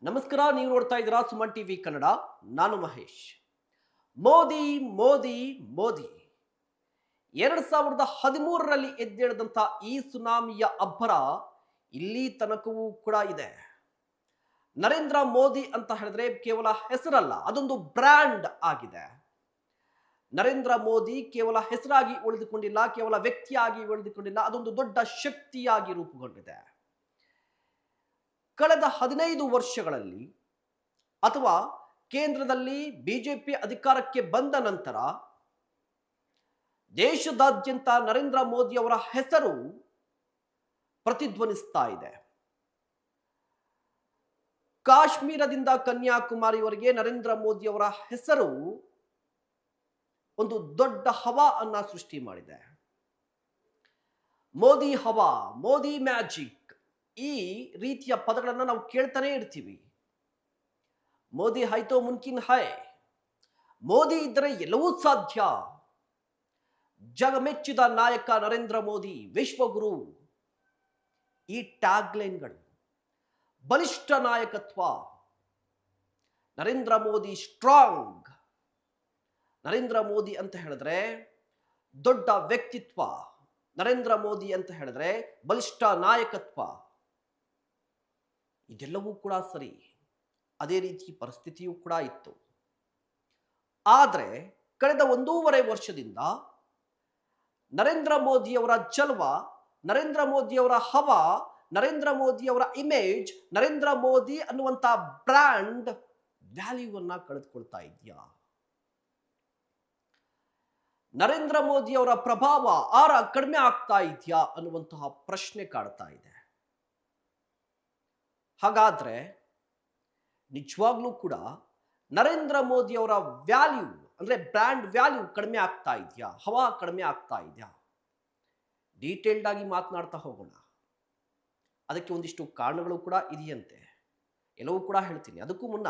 ನಮಸ್ಕಾರ, ನೀವು ನೋಡ್ತಾ ಇದ್ದೀರಾ ಸುಮನ್ ಟಿವಿ ಕನ್ನಡ. ನಾನು ಮಹೇಶ್. ಮೋದಿ ಮೋದಿ ಮೋದಿ 2013ರಲ್ಲಿ ಎದ್ದೇಳಿದಂಥ ಈ ಸುನಾಮಿಯ ಅಬ್ಬರ ಇಲ್ಲಿ ತನಕವೂ ಕೂಡ ಇದೆ. ನರೇಂದ್ರ ಮೋದಿ ಅಂತ ಹೇಳಿದ್ರೆ ಕೇವಲ ಹೆಸರಲ್ಲ, ಅದೊಂದು ಬ್ರ್ಯಾಂಡ್ ಆಗಿದೆ. ನರೇಂದ್ರ ಮೋದಿ ಕೇವಲ ಹೆಸರಾಗಿ ಉಳಿದುಕೊಂಡಿಲ್ಲ, ಕೇವಲ ವ್ಯಕ್ತಿಯಾಗಿ ಉಳಿದುಕೊಂಡಿಲ್ಲ, ಅದೊಂದು ದೊಡ್ಡ ಶಕ್ತಿಯಾಗಿ ರೂಪುಗೊಂಡಿದೆ. ಕಳೆದ 15 ವರ್ಷಗಳಲ್ಲಿ ಅಥವಾ ಕೇಂದ್ರದಲ್ಲಿ ಬಿಜೆಪಿ ಅಧಿಕಾರಕ್ಕೆ ಬಂದ ನಂತರ ದೇಶದಾದ್ಯಂತ ನರೇಂದ್ರ ಮೋದಿ ಅವರ ಹೆಸರು ಪ್ರತಿಧ್ವನಿಸ್ತಾ ಇದೆ. ಕಾಶ್ಮೀರದಿಂದ ಕನ್ಯಾಕುಮಾರಿವರೆಗೆ ನರೇಂದ್ರ ಮೋದಿ ಅವರ ಹೆಸರು ಒಂದು ದೊಡ್ಡ ಹವಾ ಅನ್ನ ಸೃಷ್ಟಿ ಮಾಡಿದೆ. ಮೋದಿ ಹವಾ, ಮೋದಿ ಮ್ಯಾಜಿಕ್, ಈ ರೀತಿಯ ಪದಗಳನ್ನು ನಾವು ಕೇಳ್ತಾನೆ ಇರ್ತೀವಿ. ಮೋದಿ ಹೈ ತೋ ಮುಮ್ಕಿನ್ ಹೈ, ಮೋದಿ ಇದ್ದರೆ ಎಲ್ಲವೂ ಸಾಧ್ಯ, ಜಗಮೆಚ್ಚಿದ ನಾಯಕ ನರೇಂದ್ರ ಮೋದಿ, ವಿಶ್ವಗುರು, ಈ ಟ್ಯಾಗ್ಲೈನ್ಗಳು, ಬಲಿಷ್ಠ ನಾಯಕತ್ವ, ನರೇಂದ್ರ ಮೋದಿ ಸ್ಟ್ರಾಂಗ್, ನರೇಂದ್ರ ಮೋದಿ ಅಂತ ಹೇಳಿದ್ರೆ ದೊಡ್ಡ ವ್ಯಕ್ತಿತ್ವ, ನರೇಂದ್ರ ಮೋದಿ ಅಂತ ಹೇಳಿದ್ರೆ ಬಲಿಷ್ಠ ನಾಯಕತ್ವ, ಇದೆಲ್ಲವೂ ಕೂಡ ಸರಿ. ಅದೇ ರೀತಿ ಪರಿಸ್ಥಿತಿಯೂ ಕೂಡ ಇತ್ತು. ಆದರೆ ಕಳೆದ 1.5 ವರ್ಷದಿಂದ ನರೇಂದ್ರ ಮೋದಿಯವರ ಜಲ್ವ, ನರೇಂದ್ರ ಮೋದಿಯವರ ಹವಾ, ನರೇಂದ್ರ ಮೋದಿಯವರ ಇಮೇಜ್, ನರೇಂದ್ರ ಮೋದಿ ಅನ್ನುವಂಥ ಬ್ರ್ಯಾಂಡ್ ವ್ಯಾಲ್ಯೂವನ್ನ ಕಳೆದುಕೊಳ್ತಾ ಇದೆಯಾ? ನರೇಂದ್ರ ಮೋದಿಯವರ ಪ್ರಭಾವ ಆರ ಕಡಿಮೆ ಆಗ್ತಾ ಇದೆಯಾ ಅನ್ನುವಂತಹ ಪ್ರಶ್ನೆ ಕಾಡ್ತಾ ಇದೆ. ಹಾಗಾದ್ರೆ ನಿಜವಾಗ್ಲೂ ಕೂಡ ನರೇಂದ್ರ ಮೋದಿ ಅವರ ವ್ಯಾಲ್ಯೂ ಅಂದ್ರೆ ಬ್ರ್ಯಾಂಡ್ ವ್ಯಾಲ್ಯೂ ಕಡಿಮೆ ಆಗ್ತಾ ಇದೆಯಾ? ಹವಾ ಕಡಿಮೆ ಆಗ್ತಾ ಇದೆಯಾ? ಡೀಟೇಲ್ಡ್ ಆಗಿ ಮಾತನಾಡ್ತಾ ಹೋಗೋಣ. ಅದಕ್ಕೆ ಒಂದಿಷ್ಟು ಕಾರಣಗಳು ಕೂಡ ಇದೆಯಂತೆ, ಎಲ್ಲವೂ ಕೂಡ ಹೇಳ್ತೀನಿ. ಅದಕ್ಕೂ ಮುನ್ನ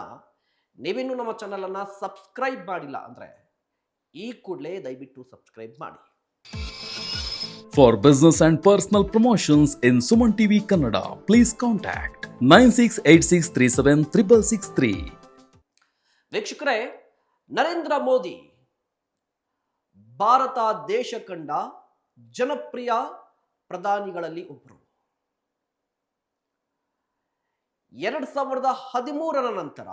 ನೀವಿನ್ನೂ ನಮ್ಮ ಚಾನಲ್ ಅನ್ನ ಸಬ್ಸ್ಕ್ರೈಬ್ ಮಾಡಿಲ್ಲ ಅಂದ್ರೆ ಈ ಕೂಡಲೇ ದಯವಿಟ್ಟು ಸಬ್ಸ್ಕ್ರೈಬ್ ಮಾಡಿ. For business and personal promotions in Suman TV Kannada, please contact 9686376663. ವೀಕ್ಷಕರೇ, ನರೇಂದ್ರ ಮೋದಿ ಭಾರತ ದೇಶ ಕಂಡ ಜನಪ್ರಿಯ ಪ್ರಧಾನಿಗಳಲ್ಲಿ ಒಬ್ಬರು. 2013ರ ನಂತರ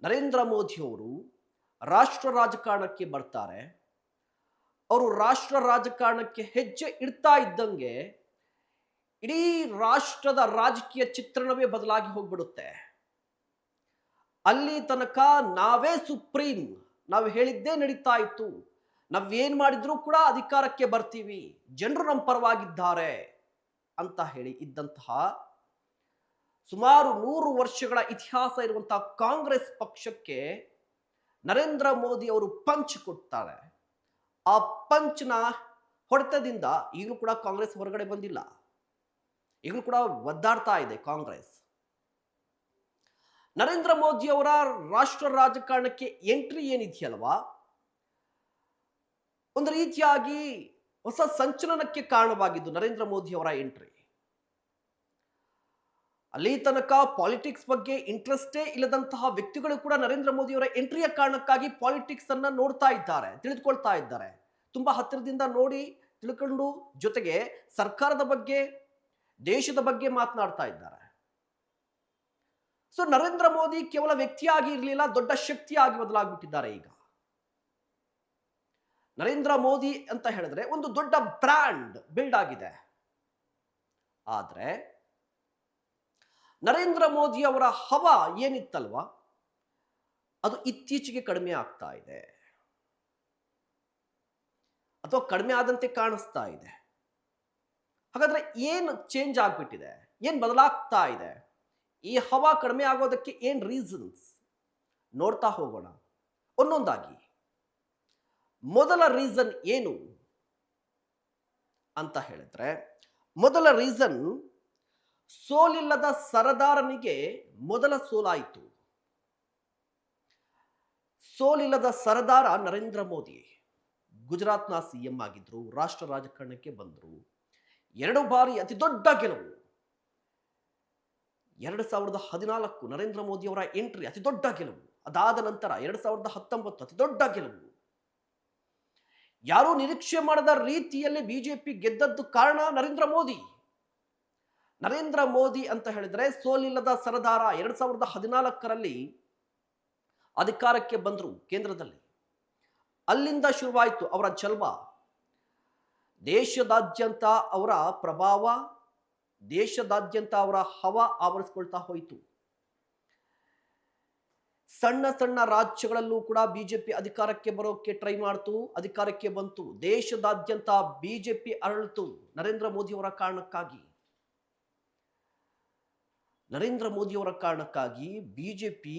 ನರೇಂದ್ರ ಮೋದಿ ಅವರು ರಾಷ್ಟ್ರ ರಾಜಕಾರಣಕ್ಕೆ ಬರ್ತಾರೆ. ಅವರು ರಾಷ್ಟ್ರ ರಾಜಕಾರಣಕ್ಕೆ ಹೆಜ್ಜೆ ಇಡ್ತಾ ಇದ್ದಂಗೆ ಇಡೀ ರಾಷ್ಟ್ರದ ರಾಜಕೀಯ ಚಿತ್ರಣವೇ ಬದಲಾಗಿ ಹೋಗ್ಬಿಡುತ್ತೆ. ಅಲ್ಲಿ ತನಕ ನಾವೇ ಸುಪ್ರೀಂ, ನಾವು ಹೇಳಿದ್ದೇ ನಡೀತಾ ಇತ್ತು, ನಾವೇನ್ ಮಾಡಿದ್ರೂ ಕೂಡ ಅಧಿಕಾರಕ್ಕೆ ಬರ್ತೀವಿ, ಜನರು ನಮ್ಮ ಪರವಾಗಿದ್ದಾರೆ ಅಂತ ಹೇಳಿ ಇದ್ದಂತಹ ಸುಮಾರು 100 ವರ್ಷಗಳ ಇತಿಹಾಸ ಇರುವಂತಹ ಕಾಂಗ್ರೆಸ್ ಪಕ್ಷಕ್ಕೆ ನರೇಂದ್ರ ಮೋದಿ ಅವರು ಪಂಚ್ ಕೊಡ್ತಾರೆ. ಆ ಪಂಚ್ನ ಹೊಡೆತದಿಂದ ಈಗಲೂ ಕೂಡ ಕಾಂಗ್ರೆಸ್ ಹೊರಗಡೆ ಬಂದಿಲ್ಲ, ಈಗಲೂ ಕೂಡ ಒದ್ದಾಡ್ತಾ ಇದೆ ಕಾಂಗ್ರೆಸ್. ನರೇಂದ್ರ ಮೋದಿ ಅವರ ರಾಷ್ಟ್ರ ರಾಜಕಾರಣಕ್ಕೆ ಎಂಟ್ರಿ ಏನಿದೆಯಲ್ವಾ, ಒಂದು ರೀತಿಯಾಗಿ ಹೊಸ ಸಂಚಲನಕ್ಕೆ ಕಾರಣವಾಗಿದ್ದು ನರೇಂದ್ರ ಮೋದಿ ಅವರ ಎಂಟ್ರಿ. ಅಲ್ಲಿ ತನಕ ಪಾಲಿಟಿಕ್ಸ್ ಬಗ್ಗೆ ಇಂಟ್ರೆಸ್ಟೇ ಇಲ್ಲದಂತಹ ವ್ಯಕ್ತಿಗಳು ಕೂಡ ನರೇಂದ್ರ ಮೋದಿ ಅವರ ಎಂಟ್ರಿಯ ಕಾರಣಕ್ಕಾಗಿ ಪಾಲಿಟಿಕ್ಸ್ ಅನ್ನ ನೋಡ್ತಾ ಇದ್ದಾರೆ, ತಿಳಿದುಕೊಳ್ತಾ ಇದ್ದಾರೆ, ತುಂಬಾ ಹತ್ತಿರದಿಂದ ನೋಡಿ ತಿಳ್ಕೊಂಡು, ಜೊತೆಗೆ ಸರ್ಕಾರದ ಬಗ್ಗೆ, ದೇಶದ ಬಗ್ಗೆ ಮಾತನಾಡ್ತಾ ಇದ್ದಾರೆ. ಸೊ ನರೇಂದ್ರ ಮೋದಿ ಕೇವಲ ವ್ಯಕ್ತಿಯಾಗಿ ಇರಲಿಲ್ಲ, ದೊಡ್ಡ ಶಕ್ತಿಯಾಗಿ ಬದಲಾಗ್ಬಿಟ್ಟಿದ್ದಾರೆ. ಈಗ ನರೇಂದ್ರ ಮೋದಿ ಅಂತ ಹೇಳಿದ್ರೆ ಒಂದು ದೊಡ್ಡ ಬ್ರ್ಯಾಂಡ್ ಬಿಲ್ಡ್ ಆಗಿದೆ. ಆದ್ರೆ ನರೇಂದ್ರ ಮೋದಿ ಅವರ ಹವಾ ಏನಿತ್ತಲ್ವಾ, ಅದು ಇತ್ತೀಚೆಗೆ ಕಡಿಮೆ ಆಗ್ತಾ ಇದೆ, ಅಥವಾ ಕಡಿಮೆ ಆದಂತೆ ಕಾಣಿಸ್ತಾ ಇದೆ. ಹಾಗಾದ್ರೆ ಏನು ಚೇಂಜ್ ಆಗ್ಬಿಟ್ಟಿದೆ, ಏನ್ ಬದಲಾಗ್ತಾ ಇದೆ? ಈ ಹವಾ ಕಡಿಮೆ ಆಗೋದಕ್ಕೆ ಏನ್ ರೀಸನ್ಸ್ ನೋಡ್ತಾ ಹೋಗೋಣ ಒಂದೊಂದಾಗಿ. ಮೊದಲ ರೀಸನ್ ಏನು ಅಂತ ಹೇಳಿದ್ರೆ, ಮೊದಲ ರೀಸನ್ ಸೋಲಿಲ್ಲದ ಸರದಾರನಿಗೆ ಮೊದಲ ಸೋಲಾಯಿತು. ಸೋಲಿಲ್ಲದ ಸರದಾರ ನರೇಂದ್ರ ಮೋದಿ. ಗುಜರಾತ್ನ ಸಿಎಂ ಆಗಿದ್ರು, ರಾಷ್ಟ್ರ ರಾಜಕಾರಣಕ್ಕೆ ಬಂದರು, 2 ಬಾರಿ ಅತಿ ದೊಡ್ಡ ಗೆಲುವು. 2014 ನರೇಂದ್ರ ಮೋದಿ ಅವರ ಎಂಟ್ರಿ ಅತಿ ದೊಡ್ಡ ಗೆಲುವು. ಅದಾದ ನಂತರ 2019 ಅತಿ ದೊಡ್ಡ ಗೆಲುವು. ಯಾರೂ ನಿರೀಕ್ಷೆ ಮಾಡದ ರೀತಿಯಲ್ಲಿ ಬಿಜೆಪಿ ಗೆದ್ದದ್ದು ಕಾರಣ ನರೇಂದ್ರ ಮೋದಿ. ನರೇಂದ್ರ ಮೋದಿ ಅಂತ ಹೇಳಿದ್ರೆ ಸೋಲಿಲ್ಲದ ಸರದಾರ. 2014ರಲ್ಲಿ ಅಧಿಕಾರಕ್ಕೆ ಬಂದರು ಕೇಂದ್ರದಲ್ಲಿ. ಅಲ್ಲಿಂದ ಶುರುವಾಯಿತು ಅವರ ಜಲ್ವ. ದೇಶದಾದ್ಯಂತ ಅವರ ಪ್ರಭಾವ, ದೇಶದಾದ್ಯಂತ ಅವರ ಹವಾ ಆವರಿಸಿಕೊಳ್ತಾ ಹೋಯಿತು. ಸಣ್ಣ ಸಣ್ಣ ರಾಜ್ಯಗಳಲ್ಲೂ ಕೂಡ ಬಿಜೆಪಿ ಅಧಿಕಾರಕ್ಕೆ ಬರೋಕೆ ಟ್ರೈ ಮಾಡ್ತು, ಅಧಿಕಾರಕ್ಕೆ ಬಂತು. ದೇಶದಾದ್ಯಂತ ಬಿಜೆಪಿ ಅರಳಿತು ನರೇಂದ್ರ ಮೋದಿಯವರ ಕಾರಣಕ್ಕಾಗಿ. ನರೇಂದ್ರ ಮೋದಿಯವರ ಕಾರಣಕ್ಕಾಗಿ ಬಿಜೆಪಿ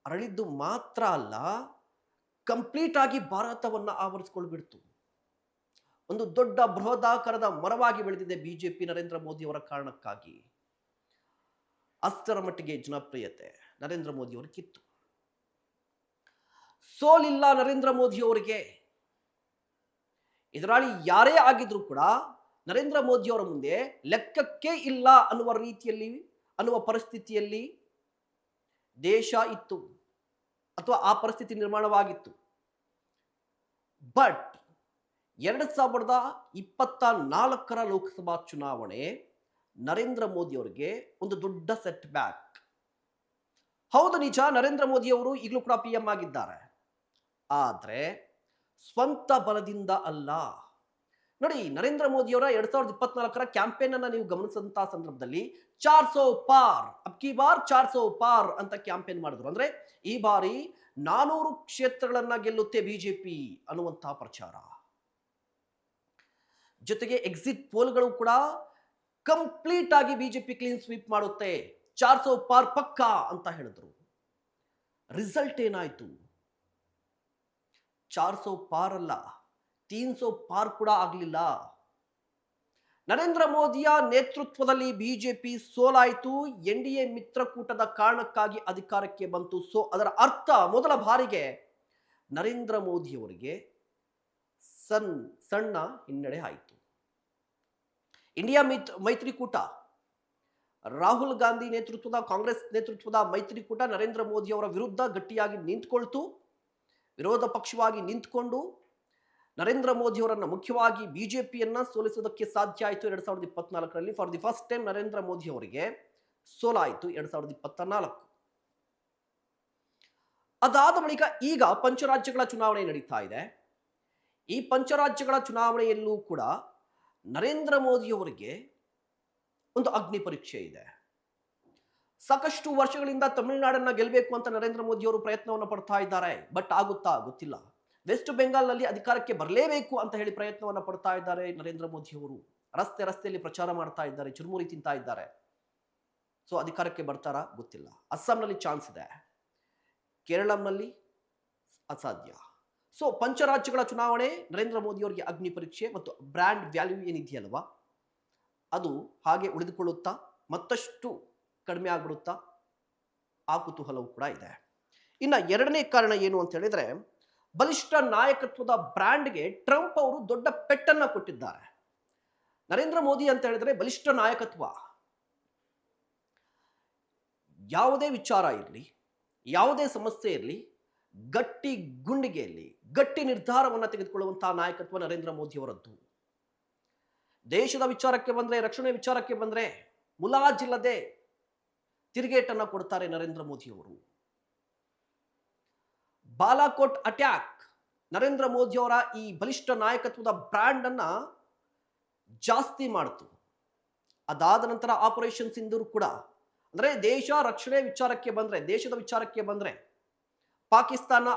ಅರಳಿದ್ದು ಮಾತ್ರ ಅಲ್ಲ, ಕಂಪ್ಲೀಟ್ ಆಗಿ ಭಾರತವನ್ನ ಆವರಿಸಿಕೊಳ್ಬಿಡ್ತು. ಒಂದು ದೊಡ್ಡ ಬೃಹದಾಕಾರದ ಮರವಾಗಿ ಬೆಳೆದಿದೆ ಬಿಜೆಪಿ ನರೇಂದ್ರ ಮೋದಿಯವರ ಕಾರಣಕ್ಕಾಗಿ. ಅಷ್ಟರ ಮಟ್ಟಿಗೆ ಜನಪ್ರಿಯತೆ ನರೇಂದ್ರ ಮೋದಿಯವರ ಕಿತ್ತು. ಸೋಲಿಲ್ಲ ನರೇಂದ್ರ ಮೋದಿಯವರಿಗೆ. ಎದುರಾಳಿ ಯಾರೇ ಆಗಿದ್ರು ಕೂಡ ನರೇಂದ್ರ ಮೋದಿಯವರ ಮುಂದೆ ಲೆಕ್ಕಕ್ಕೆ ಇಲ್ಲ ಅನ್ನುವ ರೀತಿಯಲ್ಲಿ, ಅನ್ನುವ ಪರಿಸ್ಥಿತಿಯಲ್ಲಿ ದೇಶ ಇತ್ತು, ಅಥವಾ ಆ ಪರಿಸ್ಥಿತಿ ನಿರ್ಮಾಣವಾಗಿತ್ತು. ಬಟ್ 2024 ಲೋಕಸಭಾ ಚುನಾವಣೆ ನರೇಂದ್ರ ಮೋದಿ ಅವರಿಗೆ ಒಂದು ದೊಡ್ಡ ಸೆಟ್ ಬ್ಯಾಕ್. ಹೌದು, ನಿಜ, ನರೇಂದ್ರ ಮೋದಿ ಅವರು ಈಗಲೂ ಕೂಡ PM ಆಗಿದ್ದಾರೆ. ಆದ್ರೆ ಸ್ವಂತ ಬಲದಿಂದ ಅಲ್ಲ. ನೋಡಿ, ನರೇಂದ್ರ ಮೋದಿ ಅವರ 2024 ಕ್ಯಾಂಪೇನ್ ಅನ್ನ ನೀವು ಗಮನಿಸಿದಂತಹ ಸಂದರ್ಭದಲ್ಲಿ 400 ಪಾರ್, ಅಬ್ಕಿ ಬಾರ್ 400 ಪಾರ್ ಅಂತ ಕ್ಯಾಂಪೇನ್ ಮಾಡಿದ್ರು. ಅಂದ್ರೆ ಈ ಬಾರಿ 400 ಕ್ಷೇತ್ರಗಳನ್ನ ಗೆಲ್ಲುತ್ತೆ ಬಿಜೆಪಿ ಅನ್ನುವಂತಹ ಪ್ರಚಾರ. ಜೊತೆಗೆ ಎಕ್ಸಿಟ್ ಪೋಲ್ಗಳು ಕೂಡ ಕಂಪ್ಲೀಟ್ ಆಗಿ ಬಿಜೆಪಿ ಕ್ಲೀನ್ ಸ್ವೀಪ್ ಮಾಡುತ್ತೆ, 400 ಪಾರ್ ಪಕ್ಕಾ ಅಂತ ಹೇಳಿದ್ರು. ರಿಸಲ್ಟ್ ಏನಾಯ್ತು? 400 ಪಾರ್ ಅಲ್ಲ, 300 ಪಾರ್ ಕೂಡ ಆಗಲಿಲ್ಲ. ನರೇಂದ್ರ ಮೋದಿಯ ನೇತೃತ್ವದಲ್ಲಿ ಬಿಜೆಪಿ ಸೋಲಾಯಿತು. NDA ಮಿತ್ರಕೂಟದ ಕಾರಣಕ್ಕಾಗಿ ಅಧಿಕಾರಕ್ಕೆ ಬಂತು. ಸೊ ಅದರ ಅರ್ಥ ಮೊದಲ ಬಾರಿಗೆ ನರೇಂದ್ರ ಮೋದಿಯವರಿಗೆ ಸಣ್ಣ ಹಿನ್ನಡೆ ಆಯಿತು. ಇಂಡಿಯಾ ಮೈತ್ರಿಕೂಟ, ರಾಹುಲ್ ಗಾಂಧಿ ನೇತೃತ್ವದ ಕಾಂಗ್ರೆಸ್ ನೇತೃತ್ವದ ಮೈತ್ರಿಕೂಟ ನರೇಂದ್ರ ಮೋದಿ ಅವರ ವಿರುದ್ಧ ಗಟ್ಟಿಯಾಗಿ ನಿಂತ್ಕೊಳ್ತು. ವಿರೋಧ ಪಕ್ಷವಾಗಿ ನಿಂತ್ಕೊಂಡು ನರೇಂದ್ರ ಮೋದಿ ಅವರನ್ನ, ಮುಖ್ಯವಾಗಿ ಬಿಜೆಪಿಯನ್ನ ಸೋಲಿಸುವುದಕ್ಕೆ ಸಾಧ್ಯ ಆಯಿತು 2024ರಲ್ಲಿ. For the first time Narendra Modi ಅವರಿಗೆ ಸೋಲಾಯಿತು 2024. ಅದಾದ ಬಳಿಕ ಈಗ ಪಂಚರಾಜ್ಯಗಳ ಚುನಾವಣೆ ನಡೀತಾ ಇದೆ. ಈ ಪಂಚರಾಜ್ಯಗಳ ಚುನಾವಣೆಯಲ್ಲೂ ಕೂಡ ನರೇಂದ್ರ ಮೋದಿ ಅವರಿಗೆ ಒಂದು ಅಗ್ನಿ ಪರೀಕ್ಷೆ ಇದೆ. ಸಾಕಷ್ಟು ವರ್ಷಗಳಿಂದ ತಮಿಳುನಾಡನ್ನ ಗೆಲ್ಲಬೇಕು ಅಂತ ನರೇಂದ್ರ ಮೋದಿ ಅವರು ಪ್ರಯತ್ನವನ್ನು ಪಡ್ತಾ ಇದ್ದಾರೆ. ಬಟ್ ಆಗುತ್ತಾ ಗೊತ್ತಿಲ್ಲ. ವೆಸ್ಟ್ ಬೆಂಗಾಲ್ನಲ್ಲಿ ಅಧಿಕಾರಕ್ಕೆ ಬರಲೇಬೇಕು ಅಂತ ಹೇಳಿ ಪ್ರಯತ್ನವನ್ನು ಪಡ್ತಾ ಇದ್ದಾರೆ ನರೇಂದ್ರ ಮೋದಿ ಅವರು. ರಸ್ತೆಯಲ್ಲಿ ಪ್ರಚಾರ ಮಾಡ್ತಾ ಇದ್ದಾರೆ, ಚುರುಮುರಿ ತಿಂತಾ ಇದ್ದಾರೆ. ಸೊ ಅಧಿಕಾರಕ್ಕೆ ಬರ್ತಾರಾ ಗೊತ್ತಿಲ್ಲ. ಅಸ್ಸಾಂನಲ್ಲಿ ಚಾನ್ಸ್ ಇದೆ, ಕೇರಳಂನಲ್ಲಿ ಅಸಾಧ್ಯ. ಸೊ ಪಂಚರಾಜ್ಯಗಳ ಚುನಾವಣೆ ನರೇಂದ್ರ ಮೋದಿ ಅವರಿಗೆ ಅಗ್ನಿ ಪರೀಕ್ಷೆ. ಮತ್ತು ಬ್ರ್ಯಾಂಡ್ ವ್ಯಾಲ್ಯೂ ಏನಿದೆಯಲ್ವಾ, ಅದು ಹಾಗೆ ಉಳಿದುಕೊಳ್ಳುತ್ತಾ, ಮತ್ತಷ್ಟು ಕಡಿಮೆ ಆಗ್ಬಿಡುತ್ತಾ, ಆ ಕುತೂಹಲವೂ ಕೂಡ ಇದೆ. ಇನ್ನ ಎರಡನೇ ಕಾರಣ ಏನು ಅಂತ ಹೇಳಿದ್ರೆ, ಬಲಿಷ್ಠ ನಾಯಕತ್ವದ ಬ್ರ್ಯಾಂಡ್ಗೆ ಟ್ರಂಪ್ ಅವರು ದೊಡ್ಡ ಪೆಟ್ಟನ್ನ ಕೊಟ್ಟಿದ್ದಾರೆ. ನರೇಂದ್ರ ಮೋದಿ ಅಂತ ಹೇಳಿದ್ರೆ ಬಲಿಷ್ಠ ನಾಯಕತ್ವ. ಯಾವುದೇ ವಿಚಾರ ಇರಲಿ, ಯಾವುದೇ ಸಮಸ್ಯೆ ಇರಲಿ, ಗಟ್ಟಿ ಗುಂಡಿಗೆಯಲ್ಲಿ ಗಟ್ಟಿ ನಿರ್ಧಾರವನ್ನು ತೆಗೆದುಕೊಳ್ಳುವಂತಹ ನಾಯಕತ್ವ ನರೇಂದ್ರ ಮೋದಿ ಅವರದ್ದು. ದೇಶದ ವಿಚಾರಕ್ಕೆ ಬಂದ್ರೆ, ರಕ್ಷಣೆ ವಿಚಾರಕ್ಕೆ ಬಂದ್ರೆ ಮುಲಾಜಿಲ್ಲದೆ ತಿರುಗೇಟನ್ನ ಕೊಡ್ತಾರೆ ನರೇಂದ್ರ ಮೋದಿ ಅವರು. ಬಾಲಾಕೋಟ್ ಅಟ್ಯಾಕ್ ನರೇಂದ್ರ ಮೋದಿ ಅವರ ಈ ಬಲಿಷ್ಠ ನಾಯಕತ್ವದ ಬ್ರ್ಯಾಂಡ್ ಅನ್ನ ಜಾಸ್ತಿ ಮಾಡಿತು. ಅದಾದ ನಂತರ ಆಪರೇಷನ್ ಸಿಂಧೂರ್ ಕೂಡ, ಅಂದ್ರೆ ದೇಶ ರಕ್ಷಣೆ ವಿಚಾರಕ್ಕೆ ಬಂದ್ರೆ, ದೇಶದ ವಿಚಾರಕ್ಕೆ ಬಂದ್ರೆ, ಪಾಕಿಸ್ತಾನ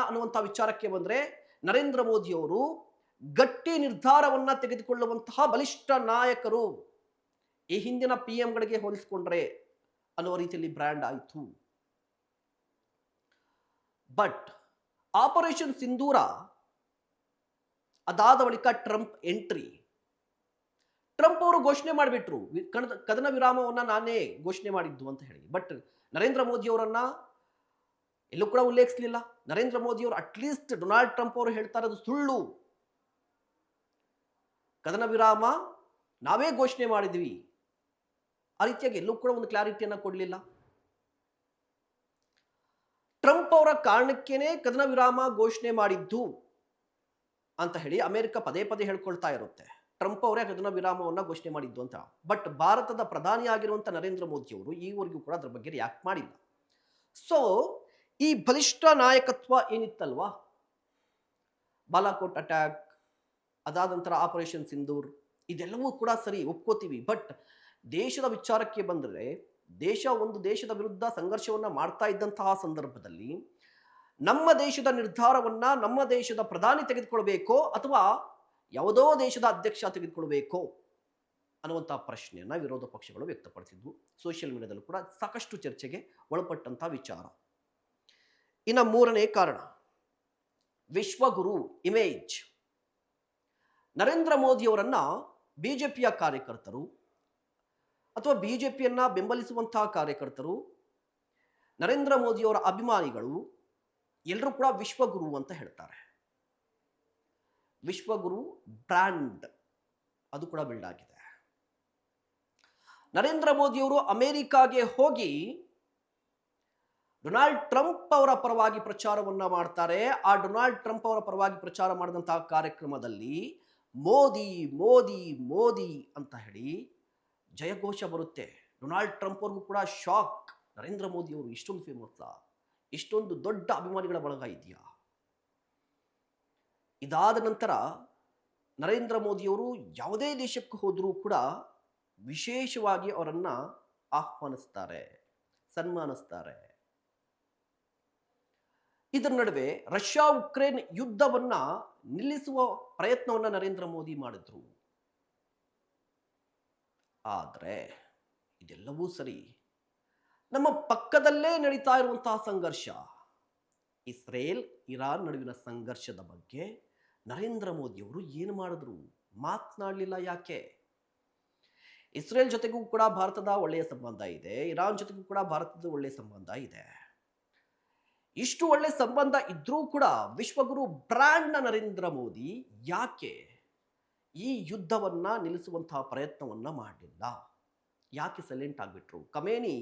ಅನ್ನುವಂಥ ವಿಚಾರಕ್ಕೆ ಬಂದ್ರೆ ನರೇಂದ್ರ ಮೋದಿ ಅವರು ಗಟ್ಟಿ ನಿರ್ಧಾರವನ್ನ ತೆಗೆದುಕೊಳ್ಳುವಂತಹ ಬಲಿಷ್ಠ ನಾಯಕರು. ಈ ಹಿಂದಿನ PMಗಳಿಗೆ ಹೋಲಿಸಿಕೊಂಡ್ರೆ ಅನ್ನುವ ರೀತಿಯಲ್ಲಿ ಬ್ರ್ಯಾಂಡ್ ಆಯಿತು. ಬಟ್ ಆಪರೇಷನ್ ಸಿಂಧೂರ ಅದಾದ ಬಳಿಕ ಟ್ರಂಪ್ ಎಂಟ್ರಿ. ಟ್ರಂಪ್ ಅವರು ಘೋಷಣೆ ಮಾಡಿಬಿಟ್ರು, ಕದನ ವಿರಾಮವನ್ನ ನಾನೇ ಘೋಷಣೆ ಮಾಡಿದ್ದು ಅಂತ ಹೇಳಿ. ಬಟ್ ನರೇಂದ್ರ ಮೋದಿ ಅವರನ್ನ ಎಲ್ಲೂ ಕೂಡ ಉಲ್ಲೇಖಿಸಲಿಲ್ಲ. ನರೇಂದ್ರ ಮೋದಿ ಅವರು ಅಟ್ಲೀಸ್ಟ್ ಡೊನಾಲ್ಡ್ ಟ್ರಂಪ್ ಅವರು ಹೇಳ್ತಾ ಇರೋದು ಸುಳ್ಳು, ಕದನ ವಿರಾಮ ನಾವೇ ಘೋಷಣೆ ಮಾಡಿದ್ವಿ, ಆ ರೀತಿಯಾಗಿ ಎಲ್ಲೂ ಕೂಡ ಒಂದು ಕ್ಲಾರಿಟಿಯನ್ನು ಕೊಡಲಿಲ್ಲ. ಟ್ರಂಪ್ ಅವರ ಕಾರಣಕ್ಕೇನೆ ಕದನ ವಿರಾಮ ಘೋಷಣೆ ಮಾಡಿದ್ದು ಅಂತ ಹೇಳಿ ಅಮೆರಿಕ ಪದೇ ಪದೇ ಹೇಳ್ಕೊಳ್ತಾ ಇರುತ್ತೆ. ಟ್ರಂಪ್ ಅವರೇ ಕದನ ವಿರಾಮವನ್ನು ಘೋಷಣೆ ಮಾಡಿದ್ದು ಅಂತ. ಬಟ್ ಭಾರತದ ಪ್ರಧಾನಿ ಆಗಿರುವಂಥ ನರೇಂದ್ರ ಮೋದಿ ಅವರು ಈವರೆಗೂ ಕೂಡ ಅದ್ರ ಬಗ್ಗೆ ರಿಯಾಕ್ಟ್ ಮಾಡಿಲ್ಲ. ಸೊ ಈ ಬಲಿಷ್ಠ ನಾಯಕತ್ವ ಏನಿತ್ತಲ್ವಾ, ಬಾಲಾಕೋಟ್ ಅಟ್ಯಾಕ್, ಅದಾದ ನಂತರ ಆಪರೇಷನ್ ಸಿಂಧೂರ್, ಇದೆಲ್ಲವೂ ಕೂಡ ಸರಿ, ಒಪ್ಕೋತೀವಿ. ಬಟ್ ದೇಶದ ವಿಚಾರಕ್ಕೆ ಬಂದರೆ ಒಂದು ದೇಶದ ವಿರುದ್ಧ ಸಂಘರ್ಷವನ್ನ ಮಾಡ್ತಾ ಇದ್ದಂತಹ ಸಂದರ್ಭದಲ್ಲಿ ನಮ್ಮ ದೇಶದ ನಿರ್ಧಾರವನ್ನ ನಮ್ಮ ದೇಶದ ಪ್ರಧಾನಿ ತೆಗೆದುಕೊಳ್ಬೇಕೋ ಅಥವಾ ಯಾವುದೋ ದೇಶದ ಅಧ್ಯಕ್ಷ ತೆಗೆದುಕೊಳ್ಬೇಕೋ ಅನ್ನುವಂತಹ ಪ್ರಶ್ನೆಯನ್ನ ವಿರೋಧ ಪಕ್ಷಗಳು ವ್ಯಕ್ತಪಡಿಸಿದ್ವು. ಸೋಷಿಯಲ್ ಮೀಡಿಯಾದಲ್ಲೂ ಕೂಡ ಸಾಕಷ್ಟು ಚರ್ಚೆಗೆ ಒಳಪಟ್ಟಂತಹ ವಿಚಾರ. ಇನ್ನು ಮೂರನೇ ಕಾರಣ, ವಿಶ್ವಗುರು ಇಮೇಜ್. ನರೇಂದ್ರ ಮೋದಿಯವರನ್ನ ಬಿಜೆಪಿಯ ಕಾರ್ಯಕರ್ತರು ಅಥವಾ ಬಿಜೆಪಿಯನ್ನ ಬೆಂಬಲಿಸುವಂತಹ ಕಾರ್ಯಕರ್ತರು, ನರೇಂದ್ರ ಮೋದಿಯವರ ಅಭಿಮಾನಿಗಳು ಎಲ್ಲರೂ ಕೂಡ ವಿಶ್ವಗುರು ಅಂತ ಹೇಳ್ತಾರೆ. ವಿಶ್ವಗುರು ಬ್ರ್ಯಾಂಡ್ ಅದು ಕೂಡ ಬಿಲ್ಡ್ ಆಗಿದೆ. ನರೇಂದ್ರ ಮೋದಿಯವರು ಅಮೆರಿಕಾಗೆ ಹೋಗಿ ಡೊನಾಲ್ಡ್ ಟ್ರಂಪ್ ಅವರ ಪರವಾಗಿ ಪ್ರಚಾರವನ್ನ ಮಾಡ್ತಾರೆ. ಆ ಡೊನಾಲ್ಡ್ ಟ್ರಂಪ್ ಅವರ ಪರವಾಗಿ ಪ್ರಚಾರ ಮಾಡಿದಂತಹ ಕಾರ್ಯಕ್ರಮದಲ್ಲಿ ಮೋದಿ ಮೋದಿ ಮೋದಿ ಅಂತ ಹೇಳಿ ಜಯಘೋಷ ಬರುತ್ತೆ. ಡೊನಾಲ್ಡ್ ಟ್ರಂಪ್ ಅವ್ರಿಗೂ ಕೂಡ ಶಾಕ್, ನರೇಂದ್ರ ಮೋದಿ ಅವರು ಇಷ್ಟೊಂದು ಫೇಮಸ್, ಇಷ್ಟೊಂದು ದೊಡ್ಡ ಅಭಿಮಾನಿಗಳ ಬಳಗ ಇದೆಯಾ. ಇದಾದ ನಂತರ ನರೇಂದ್ರ ಮೋದಿಯವರು ಯಾವುದೇ ದೇಶಕ್ಕೆ ಹೋದರೂ ಕೂಡ ವಿಶೇಷವಾಗಿ ಅವರನ್ನ ಆಹ್ವಾನಿಸ್ತಾರೆ, ಸನ್ಮಾನಿಸ್ತಾರೆ. ಇದರ ನಡುವೆ ರಷ್ಯಾ ಉಕ್ರೇನ್ ಯುದ್ಧವನ್ನ ನಿಲ್ಲಿಸುವ ಪ್ರಯತ್ನವನ್ನ ನರೇಂದ್ರ ಮೋದಿ ಮಾಡಿದ್ರು. ಆದರೆ ಇದೆಲ್ಲವೂ ಸರಿ, ನಮ್ಮ ಪಕ್ಕದಲ್ಲೇ ನಡೀತಾ ಇರುವಂತಹ ಸಂಘರ್ಷ, ಇಸ್ರೇಲ್ ಇರಾನ್ ನಡುವಿನ ಸಂಘರ್ಷದ ಬಗ್ಗೆ ನರೇಂದ್ರ ಮೋದಿಯವರು ಏನು ಮಾಡಿದ್ರು? ಮಾತನಾಡಲಿಲ್ಲ. ಯಾಕೆ? ಇಸ್ರೇಲ್ ಜೊತೆಗೂ ಕೂಡ ಭಾರತದ ಒಳ್ಳೆಯ ಸಂಬಂಧ ಇದೆ, ಇರಾನ್ ಜೊತೆಗೂ ಕೂಡ ಭಾರತದ ಒಳ್ಳೆಯ ಸಂಬಂಧ ಇದೆ. ಇಷ್ಟು ಒಳ್ಳೆ ಸಂಬಂಧ ಇದ್ರೂ ಕೂಡ ವಿಶ್ವಗುರು ಬ್ರ್ಯಾಂಡ್ನ ನರೇಂದ್ರ ಮೋದಿ ಯಾಕೆ ಈ ಯುದ್ಧವನ್ನ ನಿಲ್ಲಿಸುವಂತಹ ಪ್ರಯತ್ನವನ್ನ ಮಾಡಲಿಲ್ಲ? ಯಾಕೆ ಸೈಲೆಂಟ್ ಆಗಿಬಿಟ್ರು? ಖಮೇನಿ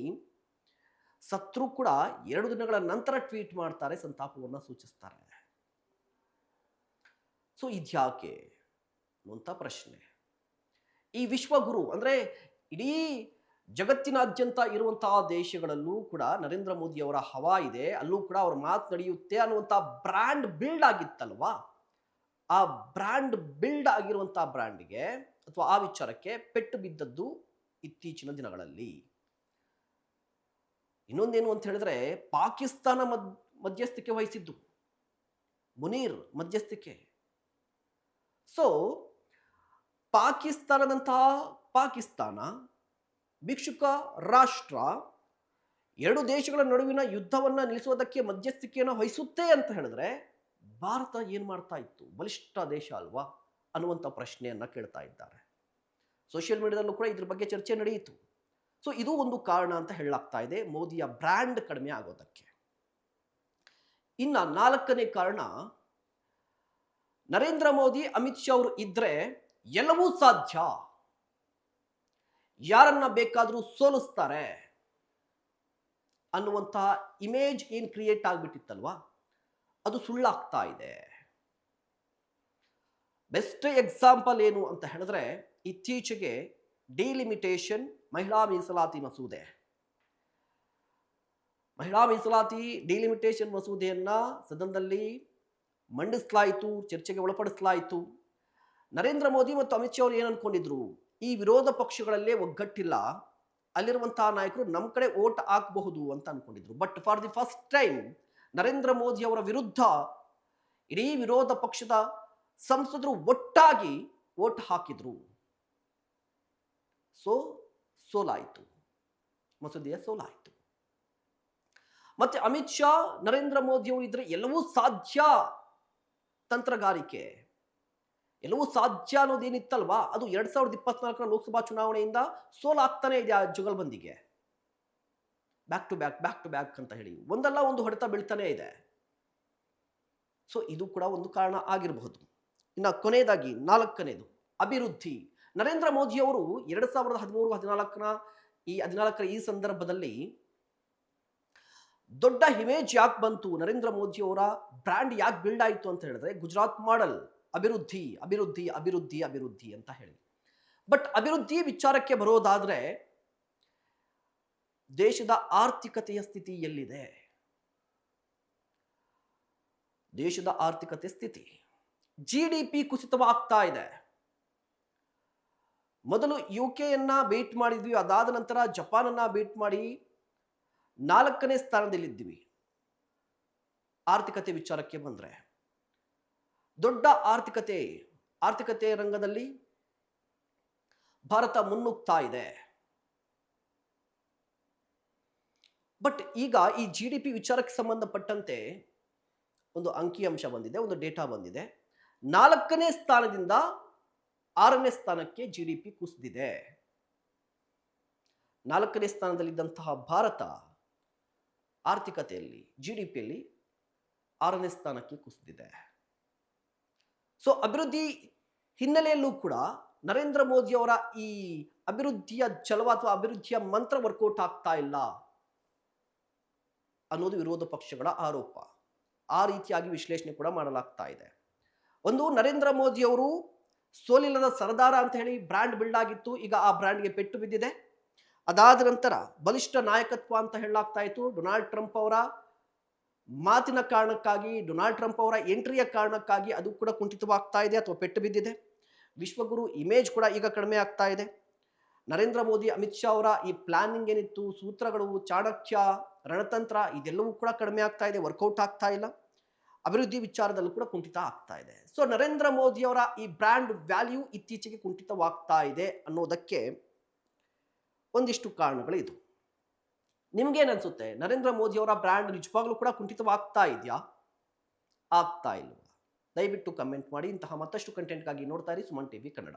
ಸತ್ರು ಕೂಡ 2 ದಿನಗಳ ನಂತರ ಟ್ವೀಟ್ ಮಾಡ್ತಾರೆ, ಸಂತಾಪವನ್ನ ಸೂಚಿಸ್ತಾರೆ. ಸೊ ಇದ್ಯಾಕೆ ಅನ್ನುವಂಥ ಪ್ರಶ್ನೆ. ಈ ವಿಶ್ವಗುರು ಅಂದ್ರೆ ಇಡೀ ಜಗತ್ತಿನಾದ್ಯಂತ ಇರುವಂತಹ ದೇಶಗಳಲ್ಲೂ ಕೂಡ ನರೇಂದ್ರ ಮೋದಿ ಅವರ ಹವಾ ಇದೆ, ಅಲ್ಲೂ ಕೂಡ ಅವ್ರ ಮಾತು ನಡೆಯುತ್ತೆ ಅನ್ನುವಂಥ ಬ್ರ್ಯಾಂಡ್ ಬಿಲ್ಡ್ ಆಗಿತ್ತಲ್ವಾ. ಆ ಬ್ರ್ಯಾಂಡ್ ಬಿಲ್ಡ್ ಆಗಿರುವಂತಹ ಬ್ರ್ಯಾಂಡ್ಗೆ ಅಥವಾ ಆ ವಿಚಾರಕ್ಕೆ ಪೆಟ್ಟು ಬಿದ್ದದ್ದು ಇತ್ತೀಚಿನ ದಿನಗಳಲ್ಲಿ. ಇನ್ನೊಂದೇನು ಅಂತ ಹೇಳಿದ್ರೆ, ಪಾಕಿಸ್ತಾನ ಮಧ್ಯಸ್ಥಿಕೆ ವಹಿಸಿದ್ದು, ಮುನೀರ್ ಮಧ್ಯಸ್ಥಿಕೆ. ಸೊ ಪಾಕಿಸ್ತಾನ ಭಿಕ್ಷುಕ ರಾಷ್ಟ್ರ 2 ದೇಶಗಳ ನಡುವಿನ ಯುದ್ಧವನ್ನ ನಿಲ್ಲಿಸುವುದಕ್ಕೆ ಮಧ್ಯಸ್ಥಿಕೆಯನ್ನು ವಹಿಸುತ್ತೆ ಅಂತ ಹೇಳಿದ್ರೆ ಭಾರತ ಏನ್ ಮಾಡ್ತಾ ಇತ್ತು? ಬಲಿಷ್ಠ ದೇಶ ಅಲ್ವಾ ಅನ್ನುವಂಥ ಪ್ರಶ್ನೆಯನ್ನ ಕೇಳ್ತಾ ಇದ್ದಾರೆ. ಸೋಷಿಯಲ್ ಮೀಡಿಯಾದಲ್ಲೂ ಕೂಡ ಇದ್ರ ಬಗ್ಗೆ ಚರ್ಚೆ ನಡೆಯಿತು. ಸೊ ಇದು ಒಂದು ಕಾರಣ ಅಂತ ಹೇಳಲಾಗ್ತಾ ಇದೆ ಮೋದಿಯ ಬ್ರ್ಯಾಂಡ್ ಕಡಿಮೆ ಆಗೋದಕ್ಕೆ. ಇನ್ನ 4ನೇ ಕಾರಣ, ನರೇಂದ್ರ ಮೋದಿ ಅಮಿತ್ ಶಾ ಅವರು ಇದ್ರೆ ಎಲ್ಲವೂ ಸಾಧ್ಯ, ಯಾರನ್ನ ಬೇಕಾದರೂ ಸೋಲಿಸ್ತಾರೆ ಅನ್ನುವಂತಹ ಇಮೇಜ್ ಏನ್ ಕ್ರಿಯೇಟ್ ಆಗ್ಬಿಟ್ಟಿತ್ತಲ್ವಾ, ಅದು ಸುಳ್ಳಾಗ್ತಾ ಇದೆ. ಬೆಸ್ಟ್ ಎಕ್ಸಾಂಪಲ್ ಏನು ಅಂತ ಹೇಳಿದ್ರೆ, ಇತ್ತೀಚೆಗೆ ಡಿಲಿಮಿಟೇಷನ್ ಮಹಿಳಾ ಮೀಸಲಾತಿ ಡಿಲಿಮಿಟೇಷನ್ ಮಸೂದೆಯನ್ನ ಸದನದಲ್ಲಿ ಮಂಡಿಸಲಾಯಿತು, ಚರ್ಚೆಗೆ ಒಳಪಡಿಸಲಾಯಿತು. ನರೇಂದ್ರ ಮೋದಿ ಮತ್ತು ಅಮಿತ್ ಶಾ ಅವರು ಏನು ಅನ್ಕೊಂಡಿದ್ರು? ಈ ವಿರೋಧ ಪಕ್ಷಗಳಲ್ಲೇ ಒಗ್ಗಟ್ಟಿಲ್ಲ, ಅಲ್ಲಿರುವಂತಹ ನಾಯಕರು ನಮ್ಮ ಕಡೆ ವೋಟ್ ಹಾಕಬಹುದು ಅಂತ ಅನ್ಕೊಂಡಿದ್ರು. But for the first time Narendra Modi ಅವರ ವಿರುದ್ಧ ಇಡೀ ವಿರೋಧ ಪಕ್ಷದ ಸಂಸದರು ಒಟ್ಟಾಗಿ ವೋಟ್ ಹಾಕಿದ್ರು. ಸೋಲಾಯಿತು, ಮಸೂದೆಯ ಸೋಲಾಯಿತು. ಮತ್ತೆ ಅಮಿತ್ ಶಾ ನರೇಂದ್ರ ಮೋದಿ ಅವರು ಇದ್ರೆ ಎಲ್ಲವೂ ಸಾಧ್ಯ ತಂತ್ರಗಾರಿಕೆ, ಎಲ್ಲವೂ ಸಾಧ್ಯ ಅನ್ನೋದೇನಿತ್ತಲ್ವಾ, ಅದು 2024ರ ಲೋಕಸಭಾ ಚುನಾವಣೆಯಿಂದ ಸೋಲಾಗ್ತಾನೆ ಇದೆ. ಆ ಜುಗಲ್ಬಂದಿಗೆ ಬ್ಯಾಕ್ ಟು ಬ್ಯಾಕ್ ಅಂತ ಹೇಳಿ ಒಂದಲ್ಲ ಒಂದು ಹೊಡೆತ ಬೀಳ್ತಾನೆ ಇದೆ. ಸೊ ಇದು ಕೂಡ ಒಂದು ಕಾರಣ ಆಗಿರಬಹುದು. ಇನ್ನು ಕೊನೆಯದಾಗಿ 4ನೇದು, ಅಭಿವೃದ್ಧಿ. ನರೇಂದ್ರ ಮೋದಿ ಅವರು 2013-14ನ ಈ 14ರ ಈ ಸಂದರ್ಭದಲ್ಲಿ ದೊಡ್ಡ ಇಮೇಜ್ ಯಾಕೆ ಬಂತು, ನರೇಂದ್ರ ಮೋದಿ ಅವರ ಬ್ರ್ಯಾಂಡ್ ಯಾಕೆ ಬಿಲ್ಡ್ ಆಯಿತು ಅಂತ ಹೇಳಿದ್ರೆ ಗುಜರಾತ್ ಮಾಡೆಲ್, ಅಭಿವೃದ್ಧಿ ಅಭಿವೃದ್ಧಿ ಅಭಿವೃದ್ಧಿ ಅಭಿವೃದ್ಧಿ ಅಂತ ಹೇಳಿ. ಬಟ್ ಅಭಿವೃದ್ಧಿ ವಿಚಾರಕ್ಕೆ ಬರೋದಾದ್ರೆ ದೇಶದ ಆರ್ಥಿಕತೆಯ ಸ್ಥಿತಿ ಎಲ್ಲಿದೆ? ದೇಶದ ಆರ್ಥಿಕತೆ ಸ್ಥಿತಿ, GDP ಕುಸಿತವಾಗ್ತಾ ಇದೆ. ಮೊದಲು UK ಬೀಟ್ ಮಾಡಿದ್ವಿ, ಅದಾದ ನಂತರ ಜಪಾನನ್ನ ಬೀಟ್ ಮಾಡಿ 4ನೇ ಸ್ಥಾನದಲ್ಲಿದ್ದೀವಿ. ಆರ್ಥಿಕತೆ ವಿಚಾರಕ್ಕೆ ಬಂದ್ರೆ ದೊಡ್ಡ ಆರ್ಥಿಕತೆ ರಂಗದಲ್ಲಿ ಭಾರತ ಮುನ್ನುಗ್ತಾ ಇದೆ. ಬಟ್ ಈಗ ಈ GDP ವಿಚಾರಕ್ಕೆ ಸಂಬಂಧಪಟ್ಟಂತೆ ಒಂದು ಅಂಕಿಅಂಶ ಬಂದಿದೆ, ಒಂದು ಡೇಟಾ ಬಂದಿದೆ. 4ನೇ ಸ್ಥಾನದಿಂದ 6ನೇ ಸ್ಥಾನಕ್ಕೆ GDP ಕುಸಿದಿದೆ. 4ನೇ ಸ್ಥಾನದಲ್ಲಿದ್ದಂತಹ ಭಾರತ ಆರ್ಥಿಕತೆಯಲ್ಲಿ GDPಯಲ್ಲಿ 6ನೇ ಸ್ಥಾನಕ್ಕೆ ಕುಸಿದಿದೆ. ಸೊ ಅಭಿವೃದ್ಧಿ ಹಿನ್ನೆಲೆಯಲ್ಲೂ ಕೂಡ ನರೇಂದ್ರ ಮೋದಿ ಅವರ ಈ ಅಭಿವೃದ್ಧಿಯ ಛಲವ ಅಥವಾ ಅಭಿವೃದ್ಧಿಯ ಮಂತ್ರ ವರ್ಕೌಟ್ ಆಗ್ತಾ ಇಲ್ಲ ಅನ್ನೋದು ವಿರೋಧ ಪಕ್ಷಗಳ ಆರೋಪ. ಆ ರೀತಿಯಾಗಿ ವಿಶ್ಲೇಷಣೆ ಕೂಡ ಮಾಡಲಾಗ್ತಾ ಇದೆ. ಒಂದು, ನರೇಂದ್ರ ಮೋದಿ ಅವರು ಸೋಲಿಲ್ಲದ ಸರದಾರ ಅಂತ ಹೇಳಿ ಬ್ರ್ಯಾಂಡ್ ಬಿಲ್ಡ್ ಆಗಿತ್ತು, ಈಗ ಆ ಬ್ರ್ಯಾಂಡ್ಗೆ ಪೆಟ್ಟು ಬಿದ್ದಿದೆ. ಅದಾದ ನಂತರ ಬಲಿಷ್ಠ ನಾಯಕತ್ವ ಅಂತ ಹೇಳಲಾಗ್ತಾ ಇತ್ತು. ಡೊನಾಲ್ಡ್ ಟ್ರಂಪ್ ಅವರ ಮಾತಿನ ಕಾರಣಕ್ಕಾಗಿ, ಡೊನಾಲ್ಡ್ ಟ್ರಂಪ್ ಅವರ ಎಂಟ್ರಿಯ ಕಾರಣಕ್ಕಾಗಿ ಅದು ಕೂಡ ಕುಂಠಿತವಾಗ್ತಾ ಇದೆ ಅಥವಾ ಪೆಟ್ಟು ಬಿದ್ದಿದೆ. ವಿಶ್ವಗುರು ಇಮೇಜ್ ಕೂಡ ಈಗ ಕಡಿಮೆ ಆಗ್ತಾ ಇದೆ. ನರೇಂದ್ರ ಮೋದಿ, ಅಮಿತ್ ಶಾ ಅವರ ಈ ಪ್ಲಾನಿಂಗ್ ಏನಿತ್ತು, ಸೂತ್ರಗಳು, ಚಾಣಕ್ಯ, ರಣತಂತ್ರ, ಇದೆಲ್ಲವೂ ಕೂಡ ಕಡಿಮೆ ಆಗ್ತಾ ಇದೆ, ವರ್ಕೌಟ್ ಆಗ್ತಾ ಇಲ್ಲ. ಅಭಿವೃದ್ಧಿ ವಿಚಾರದಲ್ಲೂ ಕೂಡ ಕುಂಠಿತ ಆಗ್ತಾ ಇದೆ. ಸೊ ನರೇಂದ್ರ ಮೋದಿ ಅವರ ಈ ಬ್ರ್ಯಾಂಡ್ ವ್ಯಾಲ್ಯೂ ಇತ್ತೀಚೆಗೆ ಕುಂಠಿತವಾಗ್ತಾ ಇದೆ ಅನ್ನೋದಕ್ಕೆ ಒಂದಿಷ್ಟು ಕಾರಣಗಳು ಇದು. ನಿಮ್ಗೇನನ್ಸುತ್ತೆ? ನರೇಂದ್ರ ಮೋದಿ ಅವರ ಬ್ರ್ಯಾಂಡ್ ನಿಜವಾಗ್ಲೂ ಕೂಡ ಕುಂಠಿತವಾಗ್ತಾ ಇದೆಯಾ, ಆಗ್ತಾ ಇಲ್ವಾ? ದಯವಿಟ್ಟು ಕಮೆಂಟ್ ಮಾಡಿ. ಇಂತಹ ಮತ್ತಷ್ಟು ಕಂಟೆಂಟ್ಗಾಗಿ ನೋಡ್ತಾ ಇರಿ ಸುಮನ್ ಟಿವಿ ಕನ್ನಡ.